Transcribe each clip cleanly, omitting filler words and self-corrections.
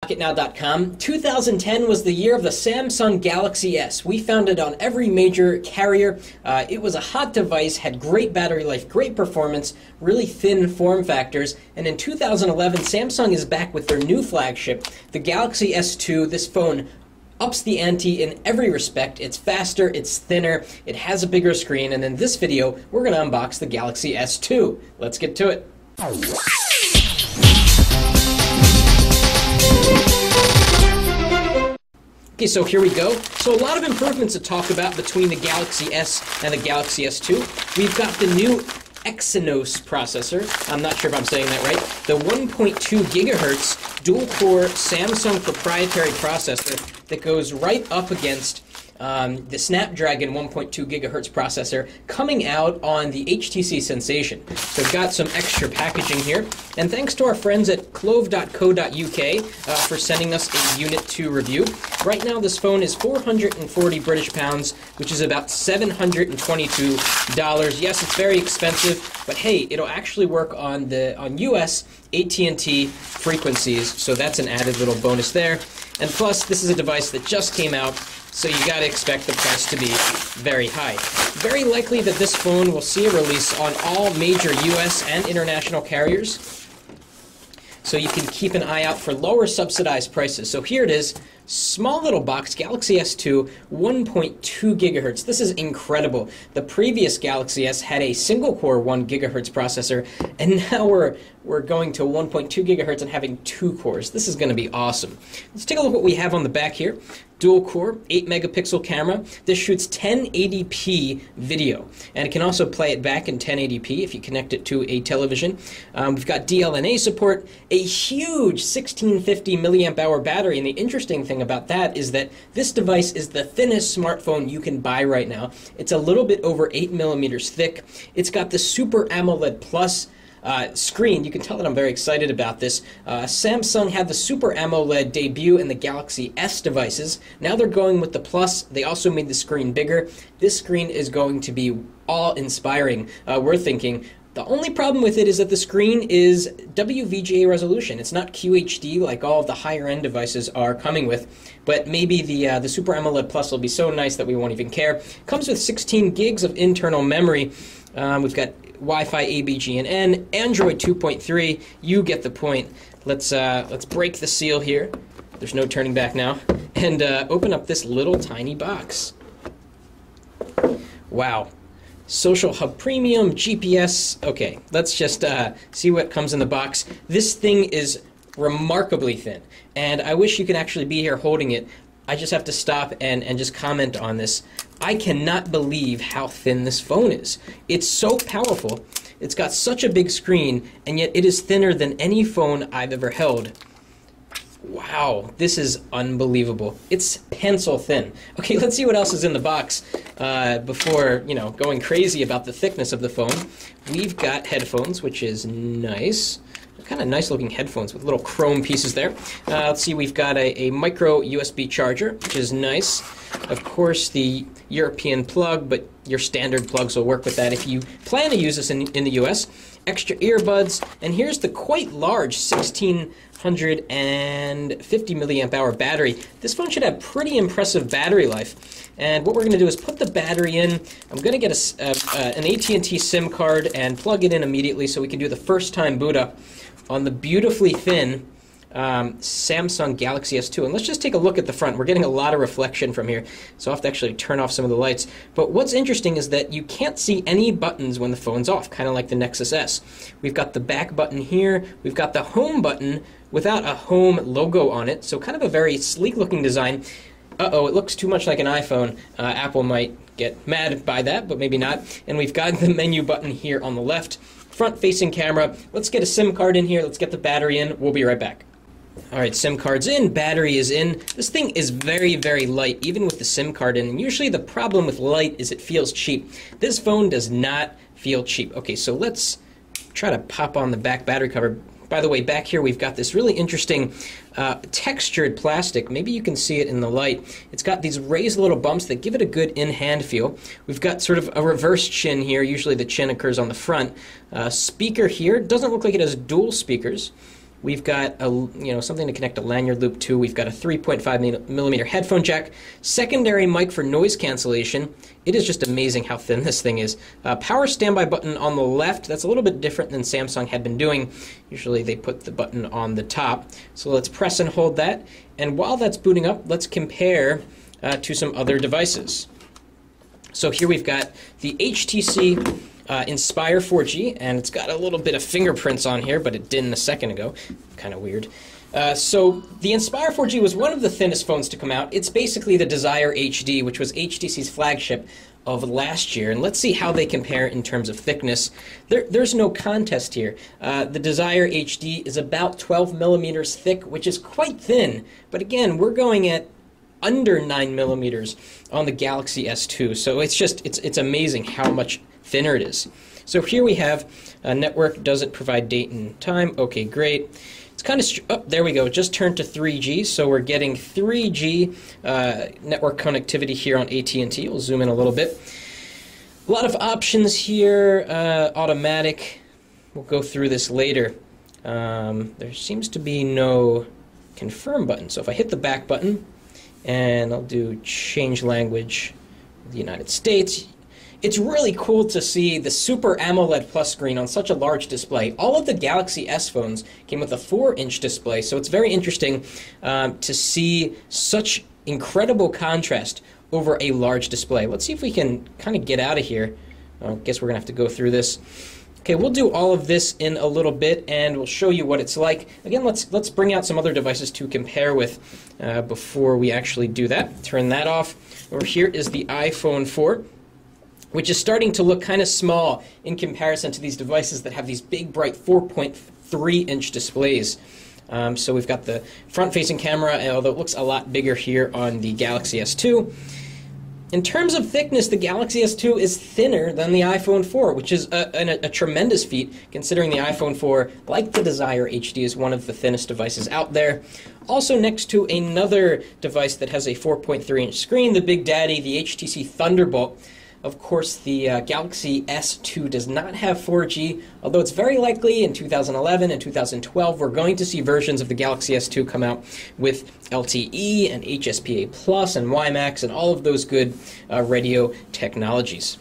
pocketnow.com. 2010 was the year of the Samsung Galaxy S. We found it on every major carrier. It was a hot device, had great battery life, great performance, really thin form factors. And in 2011, Samsung is back with their new flagship, the Galaxy S2. This phone ups the ante in every respect. It's faster, it's thinner, it has a bigger screen, and in this video, we're going to unbox the Galaxy S2. Let's get to it. Okay, so here we go. So a lot of improvements to talk about between the Galaxy S and the Galaxy S2. We've got the new Exynos processor. I'm not sure if I'm saying that right. The 1.2 gigahertz dual-core Samsung proprietary processor that goes right up against the Snapdragon 1.2 gigahertz processor coming out on the HTC Sensation. So we've got some extra packaging here. And thanks to our friends at clove.co.uk for sending us a Unit 2 review. Right now this phone is 440 British pounds, which is about $722. Yes, it's very expensive, but hey, it'll actually work on US at&t frequencies, so that's an added little bonus there. And plus, this is a device that just came out, so you gotta expect the price to be very high. Very likely that this phone will see a release on all major US and international carriers, so you can keep an eye out for lower subsidized prices. So here it is, small little box, Galaxy S2, 1.2 gigahertz. This is incredible. The previous Galaxy S had a single-core 1 gigahertz processor, and now we're going to 1.2 gigahertz and having 2 cores. This is going to be awesome. Let's take a look at what we have on the back here. Dual-core, 8-megapixel camera. This shoots 1080p video, and it can also play it back in 1080p if you connect it to a television. We've got DLNA support, a huge 1650 milliamp hour battery, and the interesting thing about that is that this device is the thinnest smartphone you can buy right now. It's a little bit over 8 millimeters thick. It's got the Super AMOLED Plus screen. You can tell that I'm very excited about this. Samsung had the Super AMOLED debut in the Galaxy S devices. Now they're going with the Plus. They also made the screen bigger. This screen is going to be awe-inspiring, we're thinking. The only problem with it is that the screen is WVGA resolution. It's not QHD like all of the higher-end devices are coming with, but maybe the Super AMOLED Plus will be so nice that we won't even care. Comes with 16 gigs of internal memory. We've got Wi-Fi, A, B, G, and N, Android 2.3. You get the point. Let's break the seal here. There's no turning back now, and open up this little tiny box. Wow. Social Hub Premium, GPS. Okay, let's just see what comes in the box. This thing is remarkably thin, and I wish you could actually be here holding it. I just have to stop and just comment on this. I cannot believe how thin this phone is. It's so powerful. It's got such a big screen, and yet it is thinner than any phone I've ever held. Wow, this is unbelievable. It's pencil thin. Okay, let's see what else is in the box before, going crazy about the thickness of the phone. We've got headphones, which is nice. Kind of nice looking headphones with little chrome pieces there. Let's see, we've got a micro USB charger, which is nice. Of course, the European plug, but your standard plugs will work with that if you plan to use this in the US. Extra earbuds, and here's the quite large 1650 milliamp hour battery. This phone should have pretty impressive battery life. And what we're going to do is put the battery in. I'm going to get an at&t SIM card and plug it in immediately so we can do the first time boot up on the beautifully thin Samsung Galaxy S2. And let's just take a look at the front. We're getting a lot of reflection from here, so I'll have to actually turn off some of the lights. But what's interesting is that you can't see any buttons when the phone's off, kind of like the Nexus S. We've got the back button here. We've got the home button without a home logo on it, so kind of a very sleek looking design. Uh-oh, it looks too much like an iPhone. Apple might get mad by that, but maybe not. And we've got the menu button here on the left. Front-facing camera. Let's get a SIM card in here. Let's get the battery in. We'll be right back. All right, SIM card's in, battery is in. This thing is very, very light, even with the SIM card in. And usually the problem with light is it feels cheap. This phone does not feel cheap. Okay, so let's try to pop on the back battery cover. By the way, back here we've got this really interesting textured plastic. Maybe you can see it in the light. It's got these raised little bumps that give it a good in-hand feel. We've got sort of a reverse chin here. Usually the chin occurs on the front. Speaker here. Doesn't look like it has dual speakers. We've got something to connect a lanyard loop to. We've got a 3.5 millimeter headphone jack, secondary mic for noise cancellation. It is just amazing how thin this thing is. Power standby button on the left. That's a little bit different than Samsung had been doing. Usually they put the button on the top. So let's press and hold that. And while that's booting up, let's compare to some other devices. So here we've got the HTC Inspire 4G, and it's got a little bit of fingerprints on here, but it didn't a second ago. Kind of weird. So the Inspire 4G was one of the thinnest phones to come out. It's basically the Desire HD, which was HTC's flagship of last year. And let's see how they compare in terms of thickness. There's no contest here. The Desire HD is about 12 millimeters thick, which is quite thin. But again, we're going at under 9 millimeters on the Galaxy S2. So it's amazing how much thinner it is. So here we have network doesn't provide date and time. Okay, great. It's kind of, there we go, just turned to 3G, so we're getting 3G network connectivity here on AT&T. We'll zoom in a little bit. A lot of options here, automatic. We'll go through this later. There seems to be no confirm button, so if I hit the back button, and I'll do change language, the United States. It's really cool to see the Super AMOLED Plus screen on such a large display. All of the Galaxy S phones came with a 4-inch display, so it's very interesting to see such incredible contrast over a large display. Let's see if we can kind of get out of here. I guess we're going to have to go through this. Okay, we'll do all of this in a little bit, and we'll show you what it's like. Again, let's bring out some other devices to compare with before we actually do that. Turn that off. Over here is the iPhone 4, which is starting to look kind of small in comparison to these devices that have these big, bright 4.3-inch displays. So we've got the front-facing camera, although it looks a lot bigger here on the Galaxy S2. In terms of thickness, the Galaxy S2 is thinner than the iPhone 4, which is a tremendous feat, considering the iPhone 4, like the Desire HD, is one of the thinnest devices out there. Also next to another device that has a 4.3-inch screen, the Big Daddy, the HTC Thunderbolt. Of course, the Galaxy S2 does not have 4G, although it's very likely in 2011 and 2012 we're going to see versions of the Galaxy S2 come out with LTE and HSPA Plus and WiMAX and all of those good radio technologies.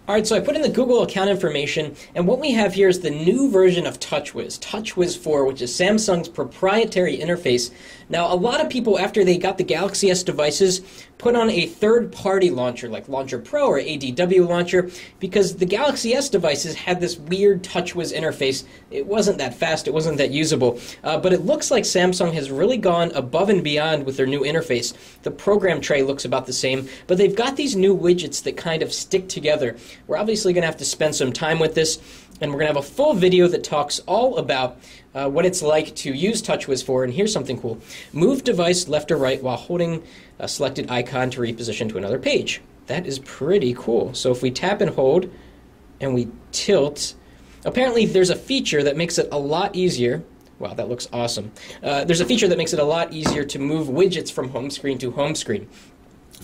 Alright, so I put in the Google account information, and what we have here is the new version of TouchWiz, TouchWiz 4, which is Samsung's proprietary interface. Now, a lot of people, after they got the Galaxy S devices, put on a third-party launcher, like Launcher Pro or ADW Launcher, because the Galaxy S devices had this weird TouchWiz interface. It wasn't that fast, it wasn't that usable, but it looks like Samsung has really gone above and beyond with their new interface. The program tray looks about the same, but they've got these new widgets that kind of stick together. We're obviously going to have to spend some time with this, and we're going to have a full video that talks all about what it's like to use TouchWiz 4, and here's something cool. Move device left or right while holding a selected icon to reposition to another page. That is pretty cool. So if we tap and hold, and we tilt, apparently there's a feature that makes it a lot easier. Wow, that looks awesome. There's a feature that makes it a lot easier to move widgets from home screen to home screen.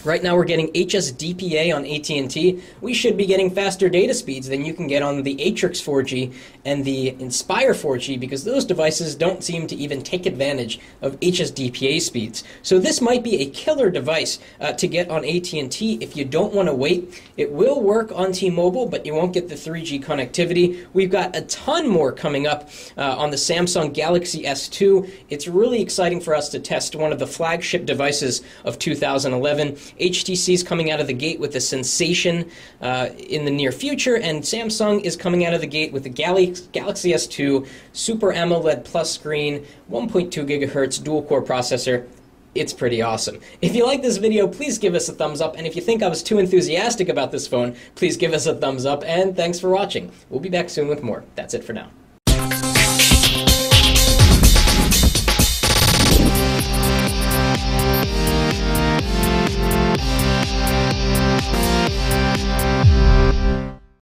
Right now we're getting HSDPA on AT&T. We should be getting faster data speeds than you can get on the Atrix 4G and the Inspire 4G, because those devices don't seem to even take advantage of HSDPA speeds. So this might be a killer device to get on AT&T if you don't want to wait. It will work on T-Mobile, but you won't get the 3G connectivity. We've got a ton more coming up on the Samsung Galaxy S2. It's really exciting for us to test one of the flagship devices of 2011. HTC is coming out of the gate with a sensation in the near future, and Samsung is coming out of the gate with the Galaxy S2 Super AMOLED Plus screen, 1.2 gigahertz dual-core processor. It's pretty awesome. If you like this video, please give us a thumbs up, and if you think I was too enthusiastic about this phone, please give us a thumbs up, and thanks for watching. We'll be back soon with more. That's it for now.